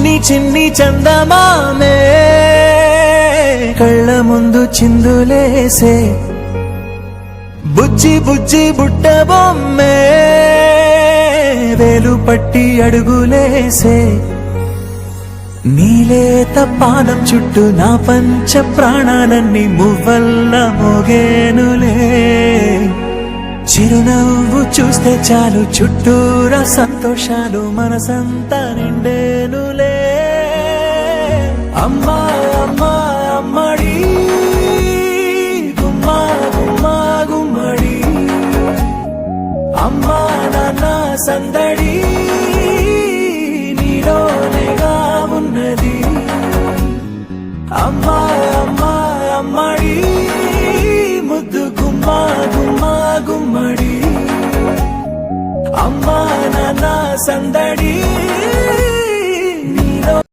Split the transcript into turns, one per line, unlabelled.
చిన్ని చిన్ని చందమామే కళ్ళ ముందు చిందులేసే బుజ్జి బుజ్జి బుట్ట బొమ్మే వేలు పట్టి అడుగులేసే నీలేత పానం చుట్టూ నా పంచ ప్రాణాలన్నీ మువ్వల్ల మోగేనులే చిరునవ్వు చూస్తే చాలు చుట్టూరా సంతోషాలు మనసంతా నిండేనులే అమ్మా అమ్మా అమ్మడి గుమ్మా గుమ్మా గుమ్మడి అమ్మా నాన్న సందడి నీలోనేగా ఉన్నది అమ్మా అమ్మా అమ్మడి ముద్దు గుమ్మా గుమ్మా గుమ్మడి అమ్మా నాన్న సందడి